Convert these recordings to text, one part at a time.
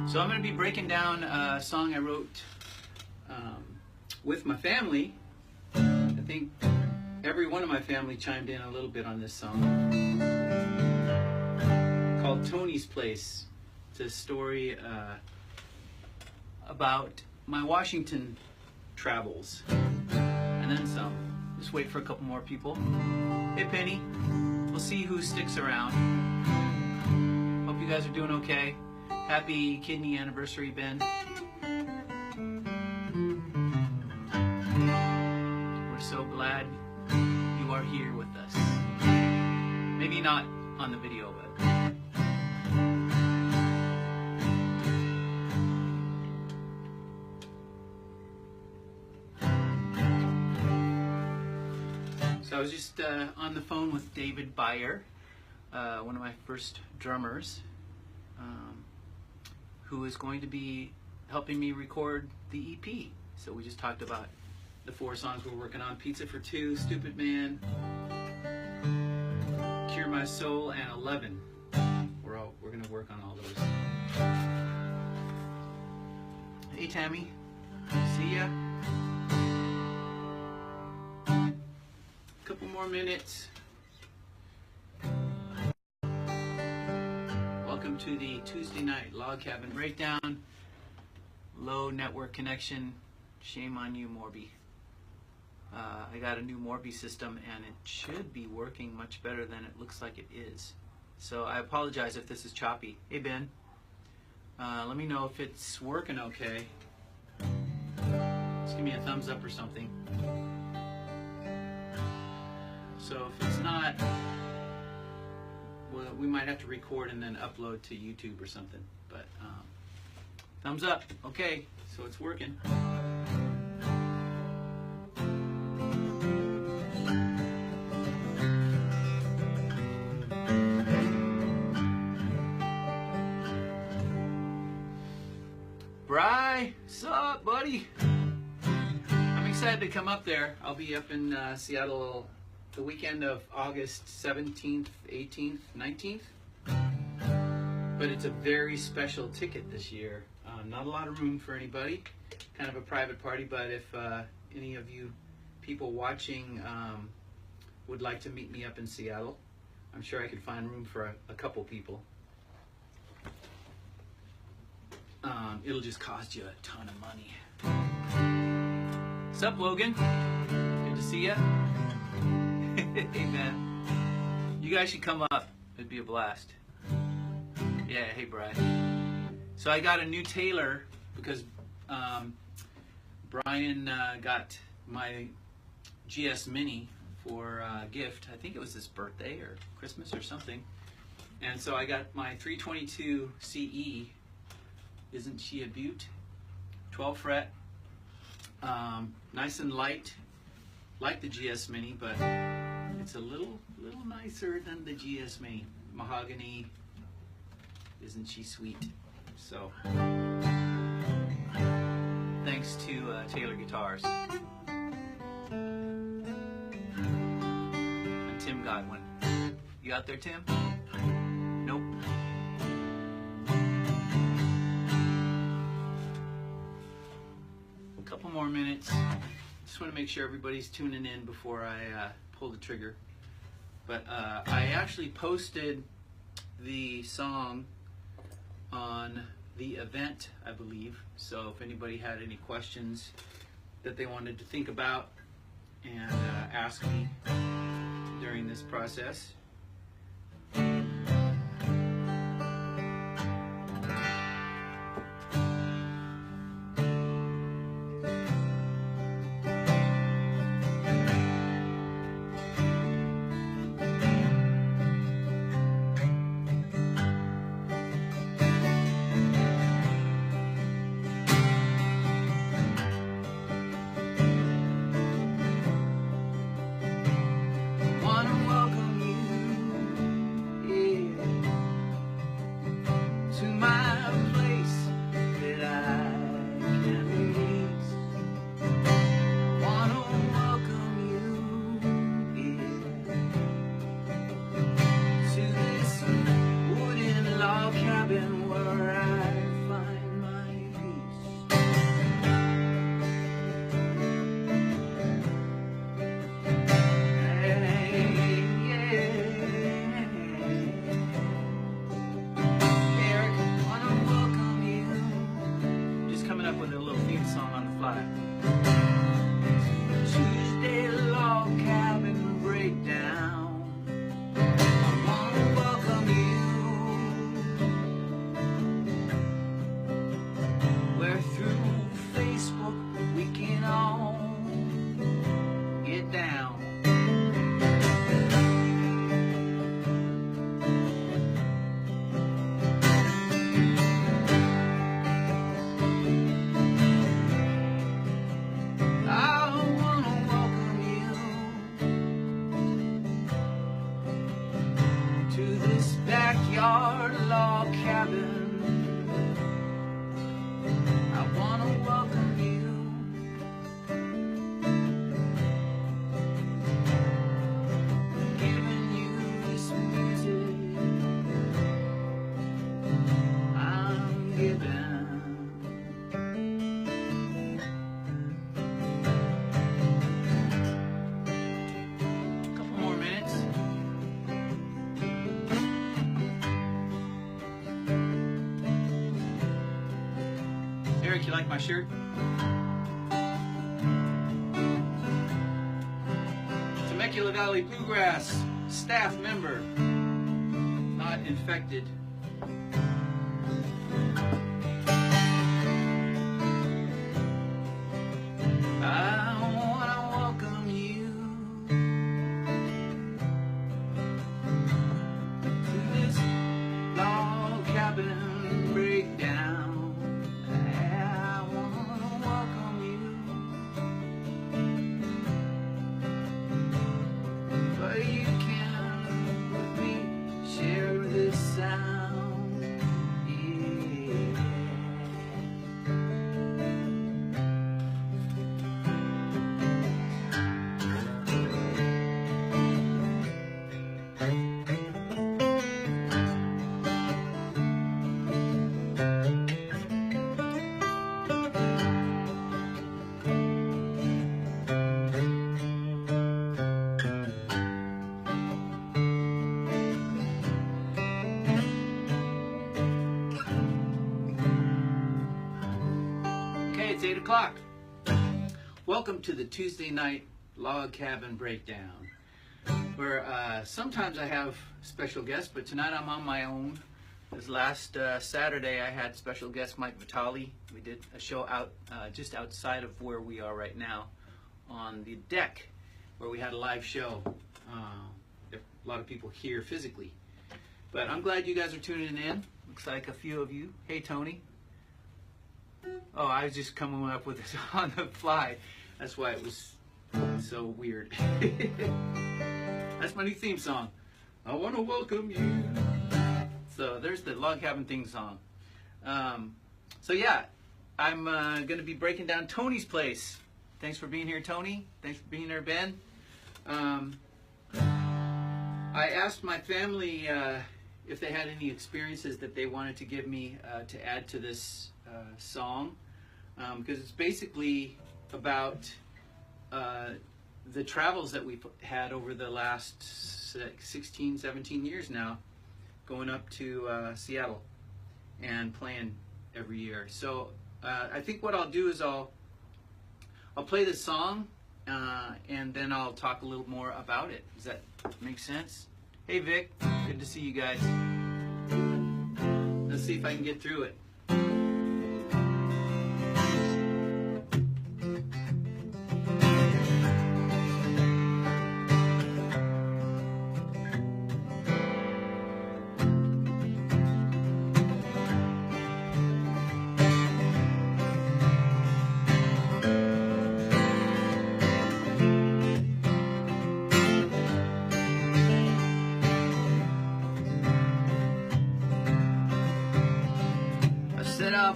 So I'm going to be breaking down a song I wrote with my family. I think every one of my family chimed in a little bit on this song, called Tony's Place. It's a story about my Washington travels, and then some. Just wait for a couple more people. Hey Penny, we'll see who sticks around. Hope you guys are doing okay. Happy kidney anniversary, Ben. We're so glad you are here with us. Maybe not on the video, but so I was just on the phone with David Beyer, one of my first drummers, who is going to be helping me record the EP. So we just talked about the 4 songs we're working on: Pizza for Two, Stupid Man, Cure My Soul, and 11. We're gonna work on all those. Hey Tammy, see ya. Couple more minutes. Welcome to the Tuesday night Log Cabin Breakdown. Low network connection. Shame on you, Morby. I got a new Morby system and it should be working much better than it looks like it is. So I apologize if this is choppy. Hey Ben, let me know if it's working okay. Just give me a thumbs up or something. So if it's not, well, we might have to record and then upload to YouTube or something. But thumbs up. Okay, so it's working. Bri, what's up, buddy? I'm excited to come up there. I'll be up in Seattle the weekend of August 17th, 18th, 19th. But it's a very special ticket this year. Not a lot of room for anybody. Kind of a private party, but if any of you people watching would like to meet me up in Seattle, I'm sure I could find room for a couple people. It'll just cost you a ton of money. What's up, Logan? Good to see ya. Hey man, you guys should come up. It'd be a blast. Yeah, hey Brad. So I got a new Taylor because Brian got my GS Mini for a gift. I think it was his birthday or Christmas or something. And so I got my 322 CE. Isn't she a beaut? 12 fret. Nice and light, like the GS Mini, but it's a little nicer than the GS Mini. Mahogany. Isn't she sweet? So, thanks to Taylor Guitars. And Tim got one. You out there, Tim? Nope. A couple more minutes. Just want to make sure everybody's tuning in before I pull the trigger. But I actually posted the song on the event, I believe. So if anybody had any questions that they wanted to think about and ask me during this process. Wanna welcome you Rick, you like my shirt? Temecula Valley Bluegrass staff member, not infected. I want to welcome you to this log cabin breakdown. I want to welcome you, but you can with me share this sound. Yeah. It's 8 o'clock. Welcome to the Tuesday night log cabin breakdown, where sometimes I have special guests, but tonight I'm on my own. This last Saturday I had special guest Mike Vitale. We did a show out just outside of where we are right now on the deck, where we had a live show. A lot of people here physically, but I'm glad you guys are tuning in. Looks like a few of you. Hey Tony. Oh, I was just coming up with this on the fly. That's why it was so weird. That's my new theme song. I want to welcome you. So there's the log cabin theme song. So yeah, I'm going to be breaking down Tony's place. Thanks for being here, Tony. Thanks for being here, Ben. I asked my family if they had any experiences that they wanted to give me to add to this song, because it's basically about the travels that we've had over the last 16, 17 years now, going up to Seattle and playing every year. So I think what I'll do is I'll play the song and then I'll talk a little more about it. Does that make sense? Hey Vic, good to see you guys. Let's see if I can get through it.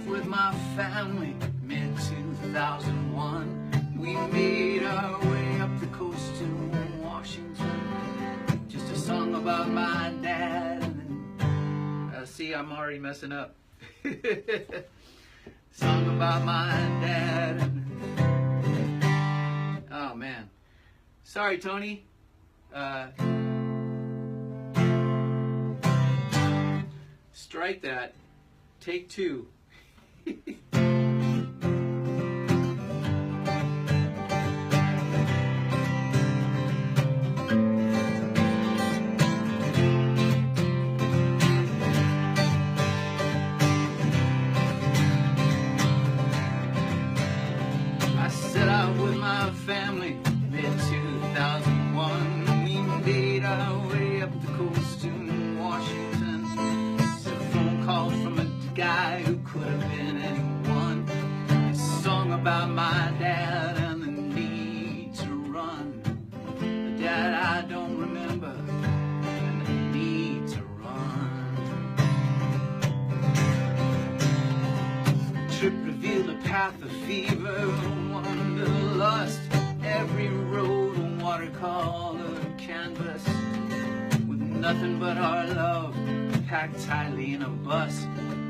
With my family, mid-2001, we made our way up the coast to Washington. Just a song about my dad. And see, I'm already messing up. Song about my dad. Oh man, sorry, Tony. Strike that. Take two. I set out with my family mid-2001. We made our way up the coast in Washington. It's a phone call from a guy who could have been anyone. A song about my dad and the need to run. The dad I don't remember and the need to run. The trip revealed a path of fever, wanderlust. Every road a watercolor canvas, with nothing but our love packed tightly in a bus.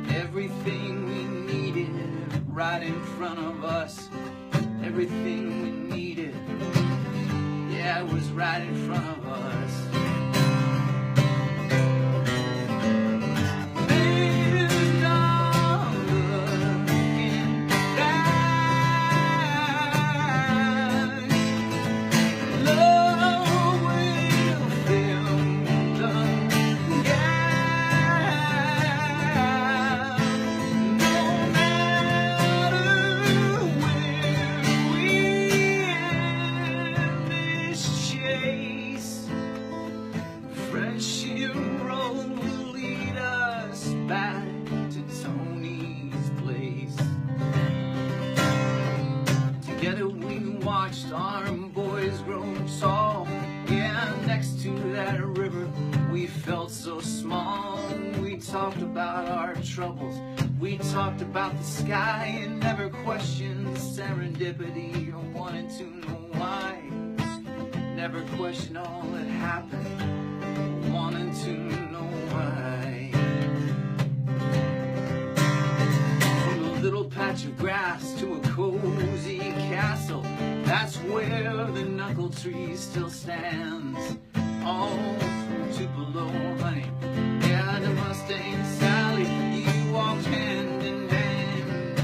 Everything we needed right in front of us. Everything we needed, yeah, it was right in front of us. There's no looking troubles. We talked about the sky and never questioned serendipity or wanted to know why. Never questioned all that happened, wanted to know why. From a little patch of grass to a cozy castle, that's where the knuckle tree still stands. All from Tupelo, honey, yeah, the Mustang Sally, you walked hand in hand.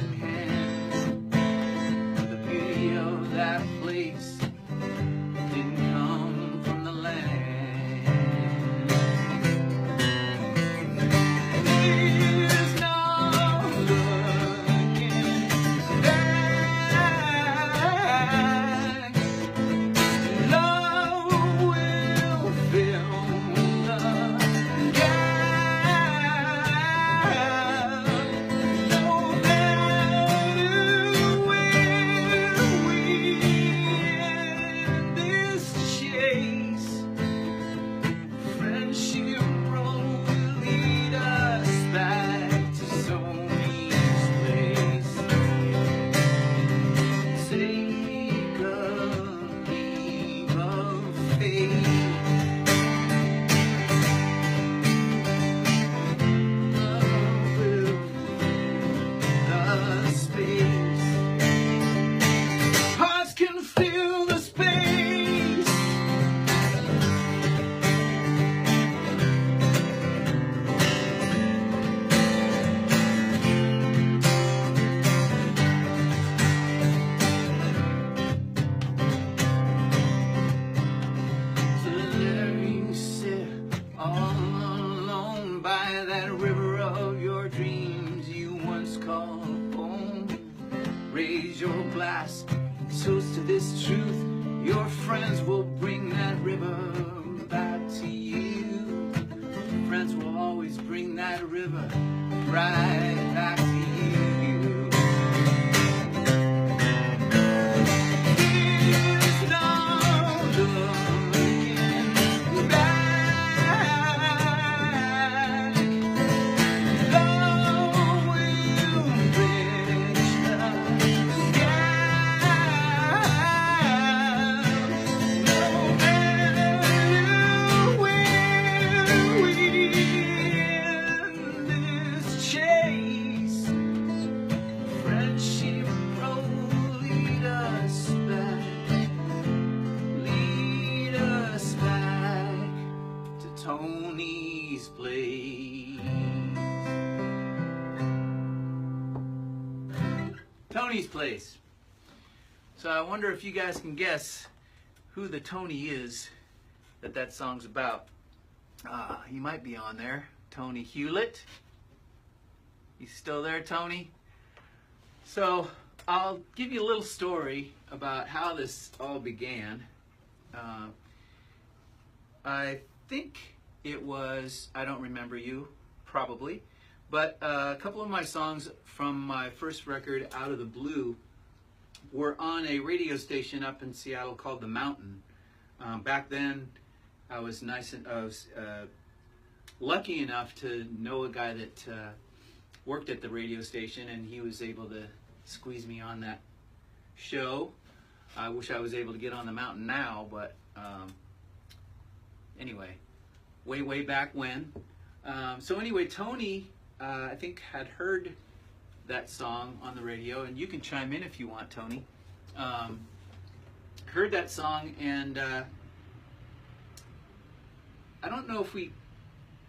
The beauty of that place didn't come from the land. There's no looking back. Love will fill the gap. No matter where we end this chase, friendship road will lead us back to Sony's place. Take a leap of faith. Love will fill the space. Hearts can fill the space. So there you sit all alone by that river of your dreams you once called home. Raise your glass, toast to this truth. Your friends will bring that river back to you. Friends will always bring that river right back to you. There's no looking back. Love will bridge the gap. No matter where we end this chase, friendship road lead us back to Tony's place. Tony's place. So I wonder if you guys can guess who the Tony is that song's about. He might be on there. Tony Hewlett. You still there, Tony? So I'll give you a little story about how this all began. I think it was, I don't remember you, probably, but a couple of my songs from my first record, Out of the Blue, were on a radio station up in Seattle called The Mountain. Back then, I was lucky enough to know a guy that worked at the radio station, and he was able to squeeze me on that show. I wish I was able to get on The Mountain now, but anyway, way back when. So anyway, Tony, I think, had heard that song on the radio, and you can chime in if you want, Tony. Heard that song, and I don't know if we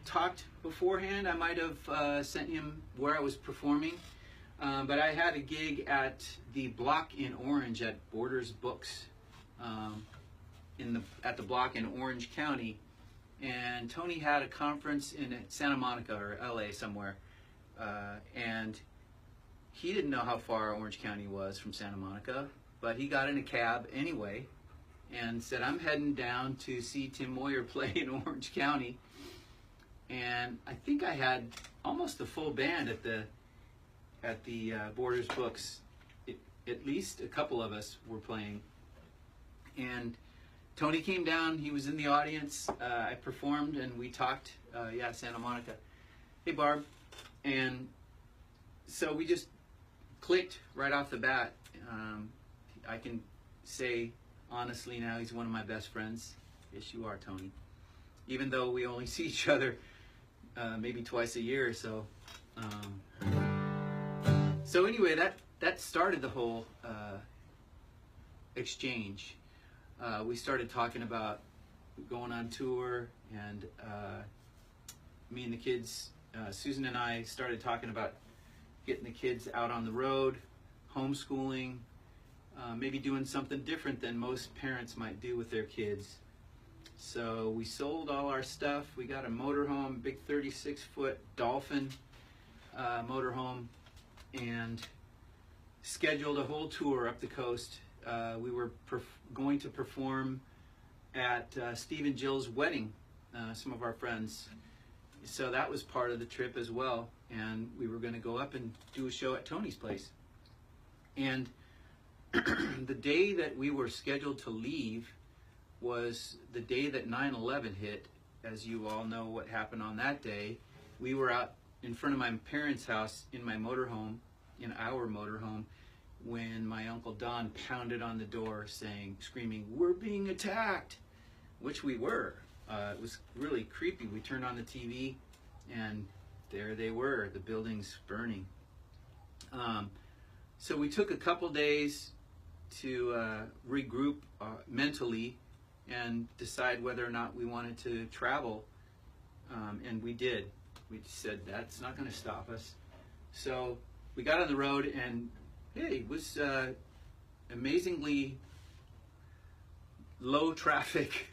talked beforehand. I might have sent him where I was performing, but I had a gig at the Block in Orange at Borders Books at the Block in Orange County, and Tony had a conference in Santa Monica or LA somewhere, and he didn't know how far Orange County was from Santa Monica, but he got in a cab anyway and said, I'm heading down to see Tim Moyer play in Orange County. And I think I had almost the full band at the Borders Books. At least a couple of us were playing. And Tony came down, he was in the audience, I performed, and we talked, Santa Monica. Hey Barb, And so we just clicked right off the bat. I can say honestly now he's one of my best friends. Yes, you are, Tony. Even though we only see each other maybe twice a year or so. So anyway, that started the whole exchange. We started talking about going on tour, and me and the kids, Susan and I started talking about getting the kids out on the road, homeschooling, maybe doing something different than most parents might do with their kids. So we sold all our stuff. We got a motorhome, big 36-foot Dolphin motorhome, and scheduled a whole tour up the coast. We were going to perform at Steve and Jill's wedding, some of our friends. So that was part of the trip as well. And we were going to go up and do a show at Tony's place. And the day that we were scheduled to leave was the day that 9/11 hit. As you all know what happened on that day. We were out in front of my parents' house in my motorhome, in our motorhome, when my Uncle Don pounded on the door screaming, "We're being attacked," which we were. It was really creepy. We turned on the TV and there they were, the buildings burning. So we took a couple days to regroup mentally and decide whether or not we wanted to travel, and we did. We said that's not going to stop us. So we got on the road, and hey, it was amazingly low traffic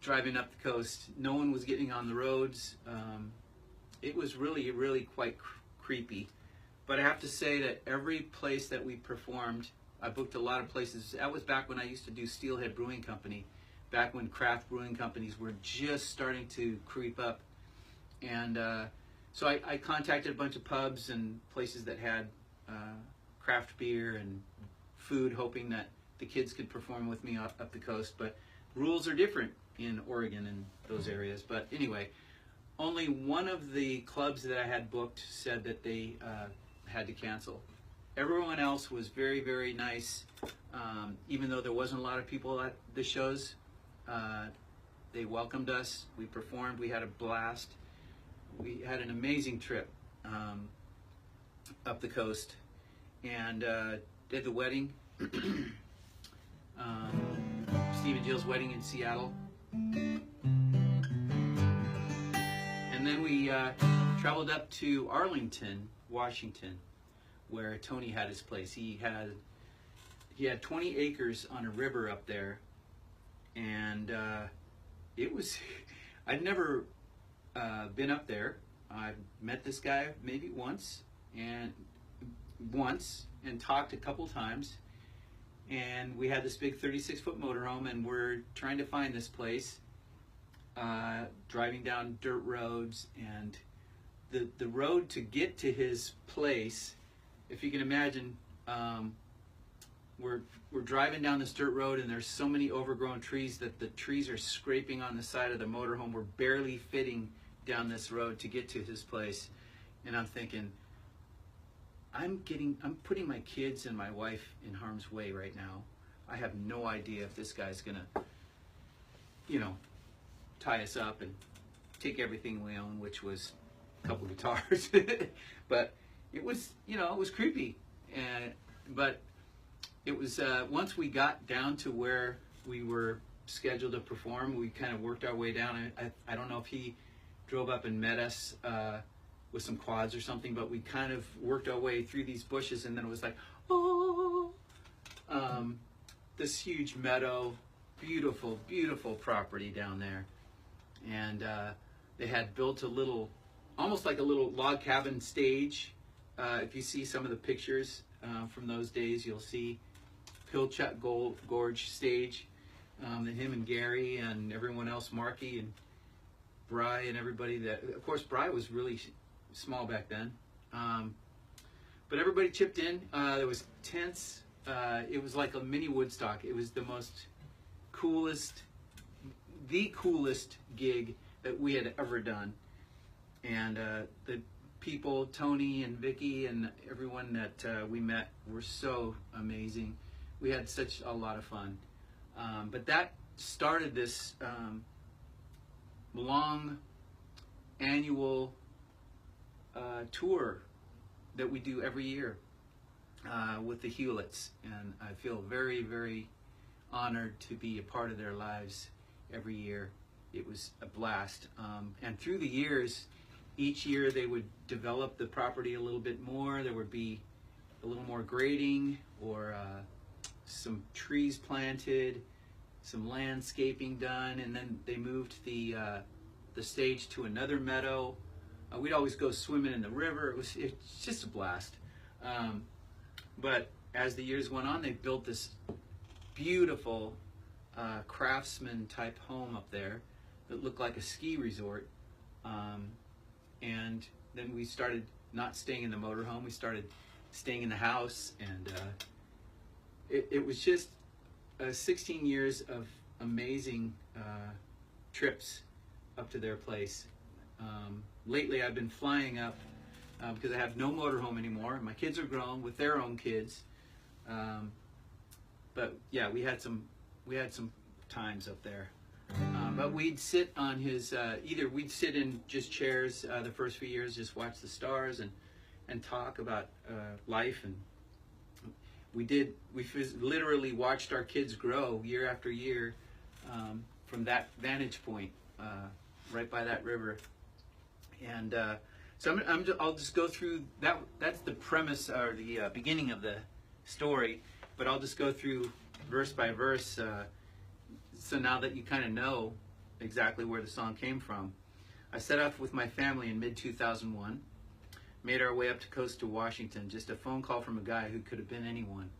driving up the coast. No one was getting on the roads. It was really, really quite creepy. But I have to say that every place that we performed, I booked a lot of places. That was back when I used to do Steelhead Brewing Company, back when craft brewing companies were just starting to creep up. And so I contacted a bunch of pubs and places that had craft beer and food, hoping that the kids could perform with me up the coast. But rules are different in Oregon and those areas. But anyway, only one of the clubs that I had booked said that they had to cancel. Everyone else was very, very nice. Even though there wasn't a lot of people at the shows, they welcomed us. We performed. We had a blast. We had an amazing trip up the coast, and did the wedding, Steve and Jill's wedding in Seattle. And then we traveled up to Arlington, Washington, where Tony had his place. He had 20 acres on a river up there, and it was, I'd never been up there. I met this guy maybe once and talked a couple times, and we had this big 36-foot motorhome, and we're trying to find this place, driving down dirt roads, and the road to get to his place, if you can imagine, we're driving down this dirt road, and there's so many overgrown trees that the trees are scraping on the side of the motorhome. We're barely fitting down this road to get to his place, and I'm thinking, I'm putting my kids and my wife in harm's way right now. I have no idea if this guy's gonna, tie us up and take everything we own, which was a couple guitars. But it was, it was creepy. But it was, once we got down to where we were scheduled to perform, we kind of worked our way down. I don't know if he drove up and met us with some quads or something, but we kind of worked our way through these bushes, and then it was like, oh, this huge meadow, beautiful, beautiful property down there. And they had built a little, almost like a little log cabin stage. If you see some of the pictures from those days, you'll see Pilchuck Gorge stage that him and Gary and everyone else, Marky and Bry and everybody, that, of course, Bry was really small back then. But everybody chipped in. There was tents. It was like a mini Woodstock. It was the coolest gig that we had ever done. And the people, Tony and Vicky and everyone that we met were so amazing. We had such a lot of fun. But that started this long annual tour that we do every year with the Hewletts, and I feel very, very honored to be a part of their lives every year. It was a blast, and through the years, each year they would develop the property a little bit more. There would be a little more grading, or some trees planted, some landscaping done, and then they moved the stage to another meadow. We'd always go swimming in the river. It's just a blast. But as the years went on, they built this beautiful craftsman type home up there that looked like a ski resort. And then we started not staying in the motorhome. We started staying in the house, and it was just 16 years of amazing trips up to their place. Lately I've been flying up because I have no motorhome anymore. My kids are grown with their own kids. But yeah, we had some times up there. But we'd sit on his, either we'd sit in just chairs the first few years, just watch the stars and talk about life. And we literally watched our kids grow year after year from that vantage point right by that river. And so I'll just go through that. That's the premise, or the beginning of the story, but I'll just go through verse by verse, so now that you kind of know exactly where the song came from. I set off with my family in mid-2001, made our way up the coast to Washington, just a phone call from a guy who could have been anyone,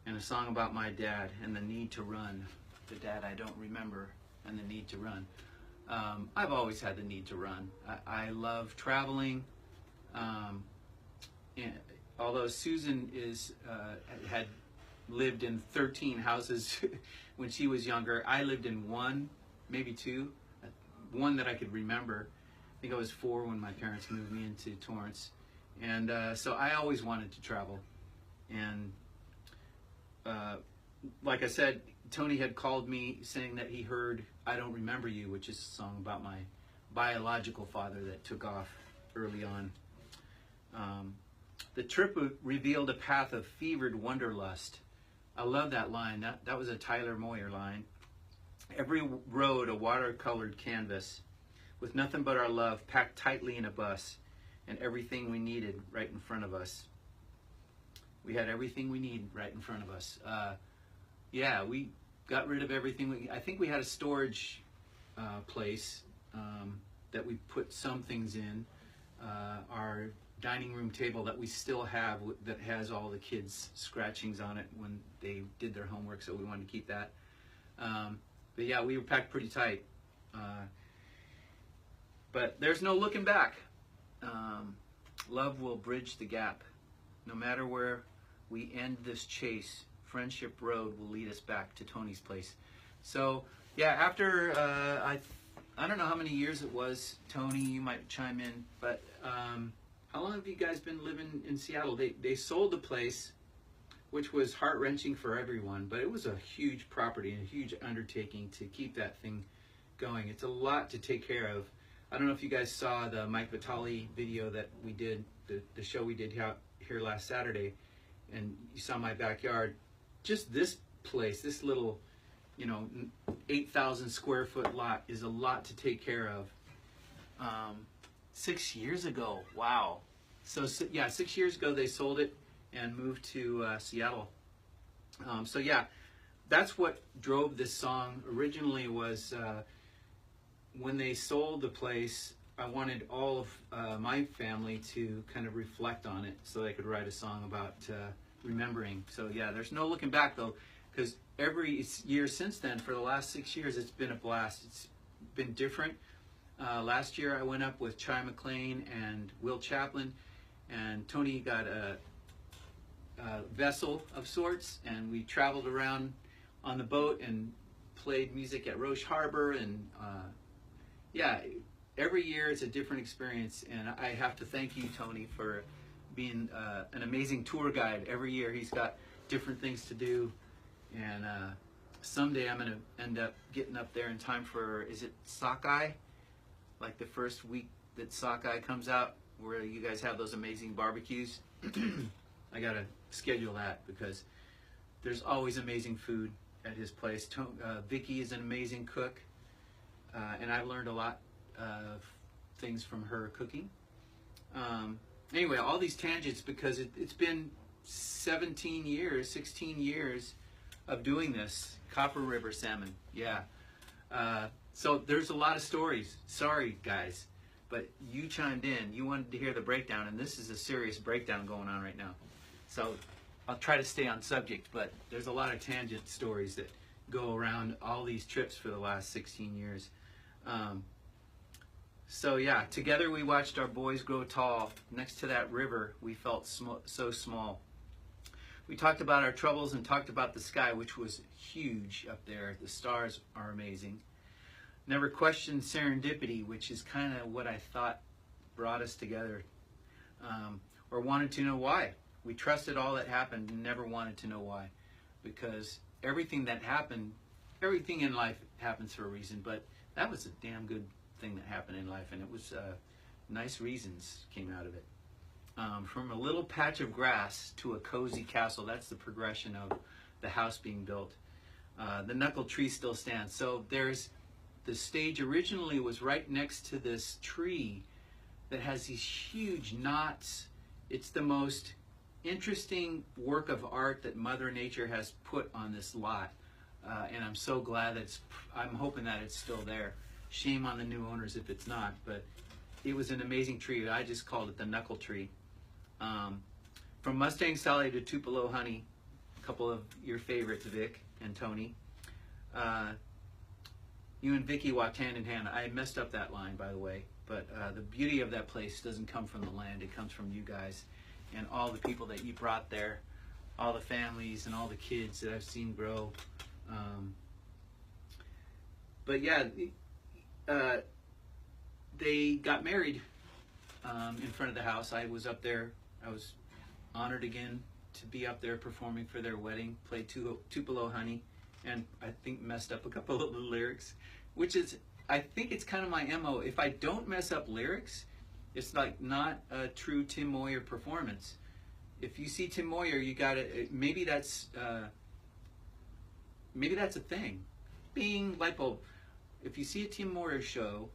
and a song about my dad and the need to run, the dad I don't remember, and the need to run. I've always had the need to run. I love traveling. And although Susan had lived in 13 houses when she was younger, I lived in one, maybe two, one that I could remember. I think I was 4 when my parents moved me into Torrance. And so I always wanted to travel. And like I said, Tony had called me saying that he heard I Don't Remember You, which is a song about my biological father that took off early on. The trip revealed a path of fevered wanderlust. I love that line. That was a Tyler Moyer line. Every road a watercolored canvas, with nothing but our love packed tightly in a bus, and everything we needed right in front of us. We had everything we need right in front of us. Yeah, we got rid of everything. I think we had a storage place that we put some things in. Our dining room table that we still have, that has all the kids' scratchings on it when they did their homework, so we wanted to keep that. But yeah, we were packed pretty tight. But there's no looking back. Love will bridge the gap. No matter where we end this chase, Friendship Road will lead us back to Tony's place. So yeah, after I don't know how many years it was, Tony, you might chime in, but how long have you guys been living in Seattle? They sold the place, which was heart-wrenching for everyone, but it was a huge property and a huge undertaking to keep that thing going. It's a lot to take care of. I don't know if you guys saw the Mike Vitale video that we did, the show we did here last Saturday, and you saw my backyard. Just this place, this little, 8,000 square foot lot is a lot to take care of. 6 years ago, wow. So yeah, 6 years ago they sold it and moved to Seattle. So yeah, that's what drove this song. Originally was when they sold the place, I wanted all of my family to kind of reflect on it so they could write a song about remembering. So yeah, there's no looking back though, because every year since then, for the last 6 years, it's been a blast. It's been different. Last year I went up with Chai McLean and Will Chaplin, and Tony got a vessel of sorts, and we traveled around on the boat and played music at Roche Harbor, and yeah, every year it's a different experience, and I have to thank you, Tony, for being an amazing tour guide. Every year he's got different things to do, and someday I'm going to end up getting up there in time for, is it Sockeye? Like the first week that Sockeye comes out, where you guys have those amazing barbecues. I got to schedule that because there's always amazing food at his place. Vicky is an amazing cook, and I've learned a lot of things from her cooking. Anyway, all these tangents because it's been 16 years of doing this. Copper River salmon, yeah. So there's a lot of stories. Sorry, guys, but you chimed in. You wanted to hear the breakdown, and this is a serious breakdown going on right now. So I'll try to stay on subject, but there's a lot of tangent stories that go around all these trips for the last 16 years. So yeah, together we watched our boys grow tall. Next to that river, we felt so small. We talked about our troubles and talked about the sky, which was huge up there. The stars are amazing. Never questioned serendipity, which is kind of what I thought brought us together, or wanted to know why. We trusted all that happened and never wanted to know why, because everything that happened, everything in life happens for a reason, but that was a damn good thing that happened in life, and it was nice reasons came out of it. From a little patch of grass to a cozy castle, that's the progression of the house being built. The knuckle tree still stands. So there's, the stage originally was right next to this tree that has these huge knots. It's the most interesting work of art that Mother Nature has put on this lot. And I'm so glad that I'm hoping that it's still there. Shame on the new owners if it's not, but it was an amazing tree. I just called it the knuckle tree. From Mustang Sally to Tupelo Honey, a couple of your favorites, Vic and Tony. You and Vicky walked hand in hand. I messed up that line, by the way, but the beauty of that place doesn't come from the land. It comes from you guys and all the people that you brought there, all the families and all the kids that I've seen grow. But yeah, they got married in front of the house. I was up there. I was honored again to be up there performing for their wedding, played Tupelo Honey, and I think messed up a couple of the lyrics, which is, I think it's kind of my MO. If I don't mess up lyrics, it's like not a true Tim Moyer performance. If you see Tim Moyer, you gotta, maybe that's a thing. Bing, light bulb. If you see a Tim Moyer show,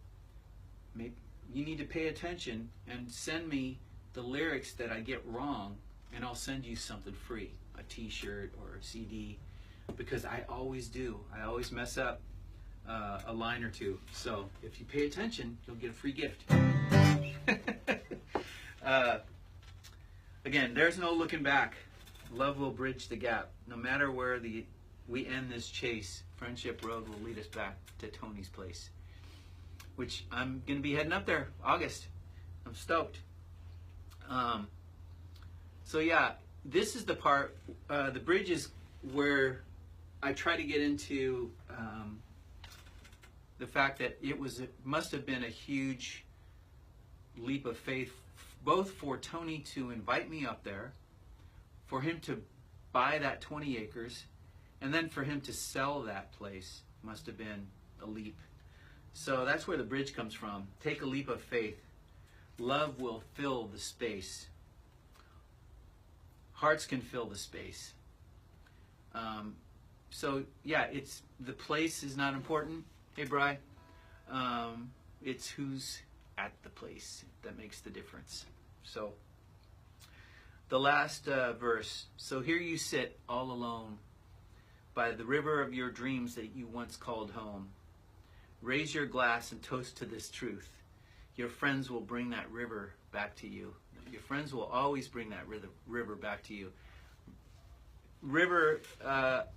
maybe you need to pay attention and send me the lyrics that I get wrong, and I'll send you something free, a t-shirt or a CD, because I always do. I always mess up a line or two. So if you pay attention, you'll get a free gift. Again, there's no looking back. Love will bridge the gap. No matter where we end this chase, Friendship Road will lead us back to Tony's place, which I'm going to be heading up there August. I'm stoked. So yeah, this is the part, the bridge is where I try to get into the fact that it must have been a huge leap of faith, both for Tony to invite me up there, for him to buy that 20 acres, and then for him to sell that place must have been a leap. So that's where the bridge comes from. Take a leap of faith. Love will fill the space. Hearts can fill the space. So yeah, it's, the place is not important. Hey, Bri. It's who's at the place that makes the difference. So the last verse. So here you sit all alone by the river of your dreams that you once called home. Raise your glass and toast to this truth. Your friends will bring that river back to you. Your friends will always bring that river back to you. River,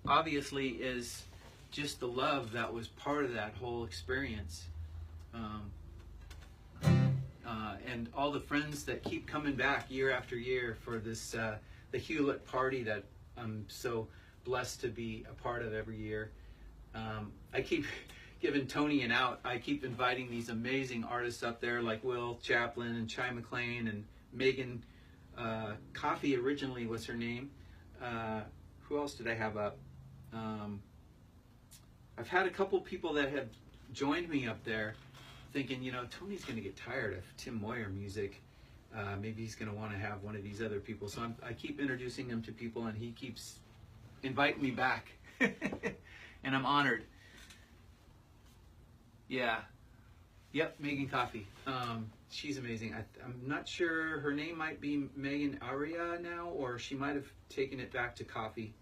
obviously, is just the love that was part of that whole experience. And all the friends that keep coming back year after year for this, the Hewlett party that I'm so blessed to be a part of every year. I keep giving Tony an out. I keep inviting these amazing artists up there like Will Chaplin and Chai McLean and Megan Coffee originally was her name. Who else did I have up? I've had a couple people that have joined me up there thinking, you know, Tony's going to get tired of Tim Moyer music. Maybe he's going to want to have one of these other people. So I keep introducing him to people, and he keeps inviting me back. And I'm honored. Yeah. Yep, Megan Coffee. She's amazing. I'm not sure, her name might be Megan Aria now, or she might have taken it back to Coffee.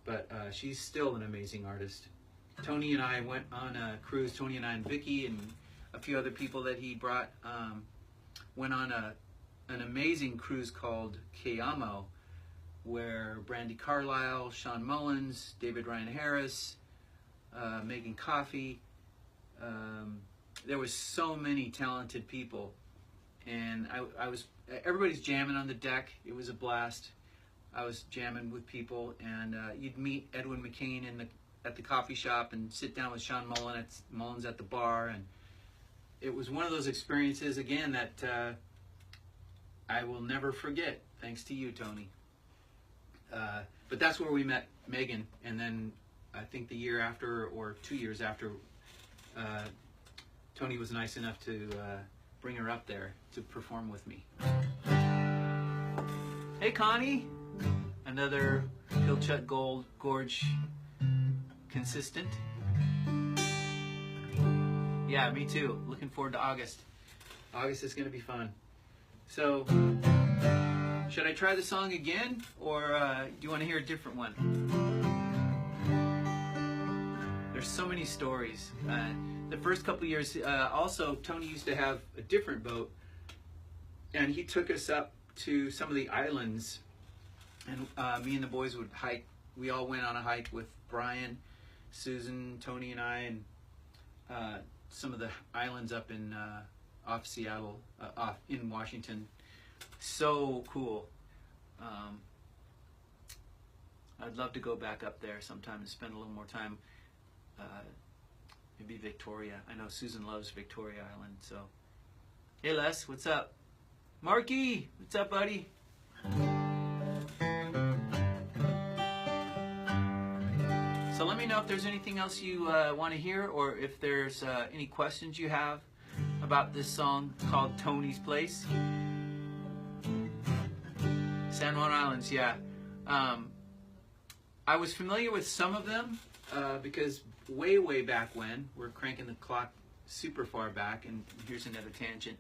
But she's still an amazing artist. Tony and I went on a cruise. Tony and I and Vicky and a few other people that he brought went on an amazing cruise called Kayamo, where Brandy Carlisle, Sean Mullins, David Ryan Harris, Megan Coffee. There was so many talented people, and everybody's jamming on the deck. It was a blast. I was jamming with people, and you'd meet Edwin McCain at the coffee shop and sit down with Sean Mullins at the bar, and it was one of those experiences again that I will never forget. Thanks to you, Tony. But that's where we met Megan, and then I think the year after or 2 years after, Tony was nice enough to bring her up there to perform with me. Hey, Connie, another Pilchuck Gorge consistent. Yeah, me too. Looking forward to August. August is going to be fun. So, should I try the song again, or do you want to hear a different one? There's so many stories. The first couple of years, also, Tony used to have a different boat, and he took us up to some of the islands, and me and the boys would hike. We all went on a hike with Brian, Susan, Tony, and I, and some of the islands up in off Seattle, off in Washington. So cool. I'd love to go back up there sometime and spend a little more time. Maybe Victoria. I know Susan loves Victoria Island. So, hey Les, what's up? Marky, what's up, buddy? So let me know if there's anything else you want to hear, or if there's any questions you have about this song called Tony's Place. San Juan Islands, yeah. I was familiar with some of them because way back when, we're cranking the clock super far back, and here's another tangent.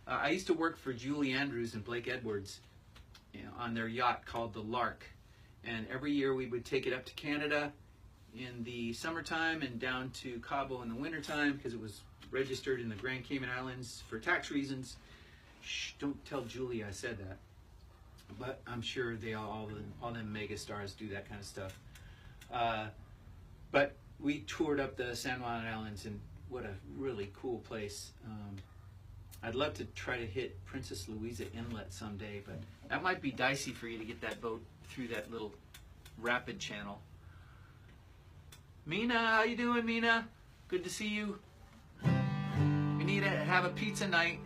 I used to work for Julie Andrews and Blake Edwards, you know, on their yacht called the Lark, and every year we would take it up to Canada in the summertime and down to Cabo in the wintertime because it was registered in the Grand Cayman Islands for tax reasons. Shh, don't tell Julie I said that. But I'm sure they all them mega stars do that kind of stuff. But we toured up the San Juan Islands, and what a really cool place. I'd love to try to hit Princess Louisa Inlet someday, but that might be dicey for you to get that boat through that little rapid channel. Mina, how you doing, Mina? Good to see you. We need to have a pizza night.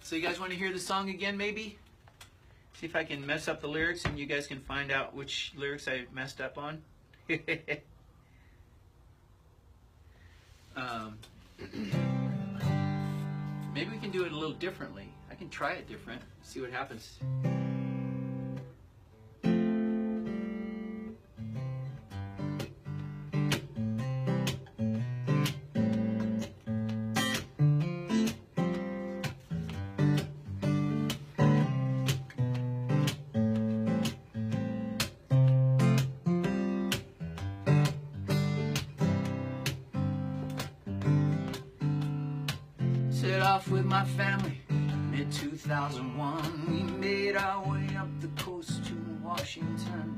So you guys want to hear the song again, maybe? See if I can mess up the lyrics and you guys can find out which lyrics I messed up on. Maybe we can do it a little differently. I can try it different, see what happens. Set off with my family, mid-2001. We made our way up the coast to Washington.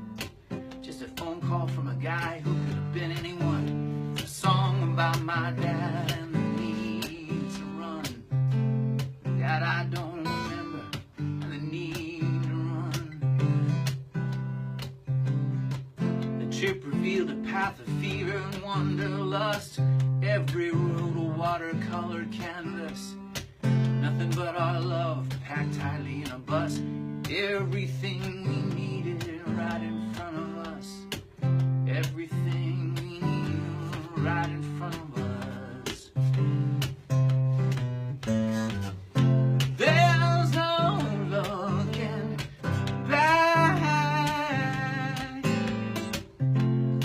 Just a phone call from a guy who could have been anyone. A song about my dad and the need to run. God, I don't remember the need to run. The trip revealed feel the path of fever and wanderlust. Every road a watercolor canvas. Nothing but our love packed tightly in a bus. Everything we needed right in front of us. Everything we needed right in front of us. There's no looking back.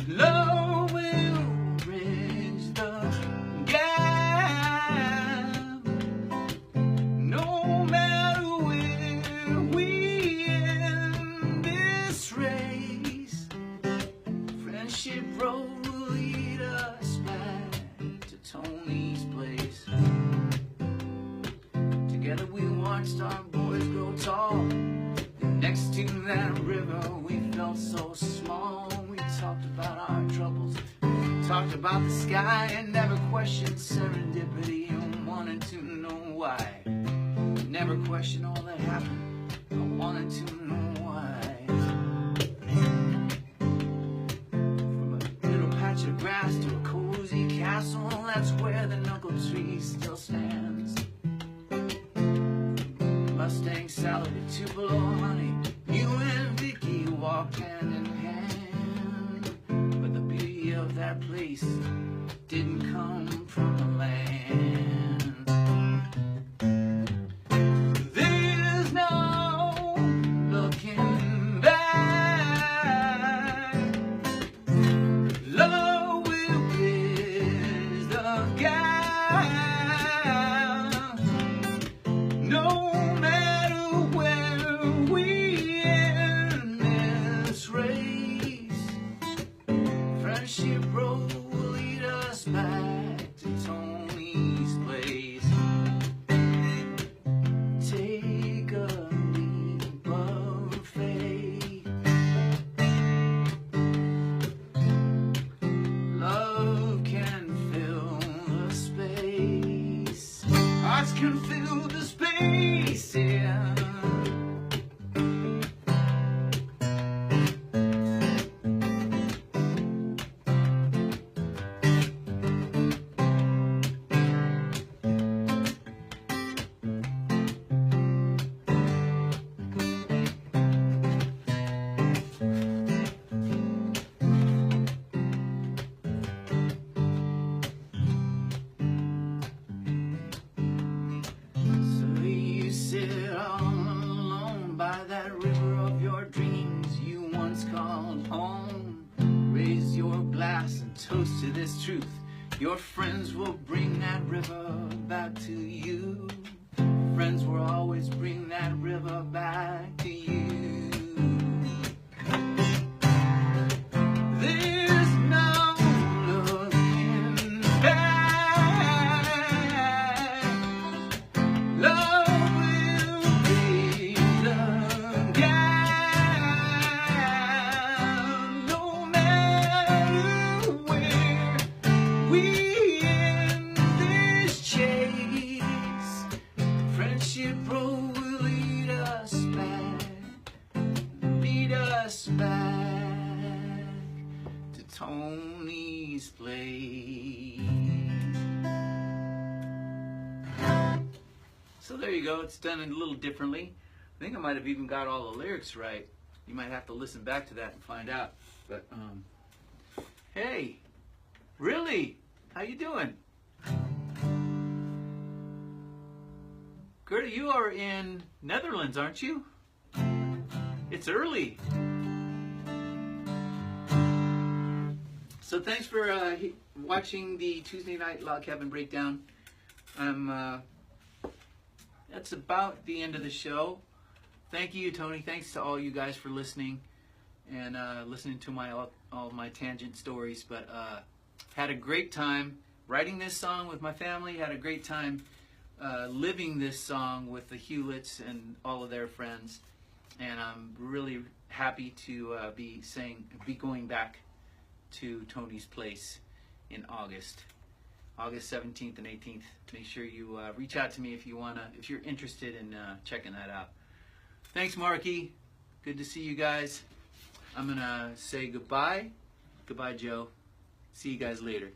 Love will bridge the gap. No matter where we end this race, Friendship Road will lead us back to Tony's place. Together we watched our boys grow tall. Next to that river we felt so small. We talked about our troubles, talked about the sky, and never questioned serendipity and wanted to know why. Never questioned all that happened, I wanted to know why. From a little patch of grass to a cozy castle, that's where the knuckle tree still stands. Mustang salad and Tupelo honey, you and Vicky walk hand in hand. But the beauty of that place didn't come from the land. There's no looking back. Love will bridge the gap. No matter where we end this race, Friendship Road will lead us back to Tony's place. Take a leap of faith. Love can fill the space. Hearts can fill the space, yeah. So you sit all alone by that river of your dreams you once called home. Raise your glass and toast to this truth. Your friends will bring that river back to you. Friends will always bring that river back to you. There's no looking back. Love will bridge the gap. No matter where we end this chase, Friendship Road will lead us back to Tony's place. So there you go, it's done a little differently. I think I might have even got all the lyrics right. You might have to listen back to that and find out. But hey, really? How you doing? Gerda, you are in Netherlands, aren't you? It's early. So thanks for watching the Tuesday Night Log Cabin Breakdown. That's about the end of the show. Thank you, Tony. Thanks to all you guys for listening and listening to all my tangent stories. But had a great time writing this song with my family. Had a great time living this song with the Hewletts and all of their friends. And I'm really happy to be going back to Tony's place in August 17th and 18th. Make sure you reach out to me if you're interested in checking that out. Thanks, Marky. Good to see you guys. I'm gonna say goodbye Goodbye, Joe. See you guys later.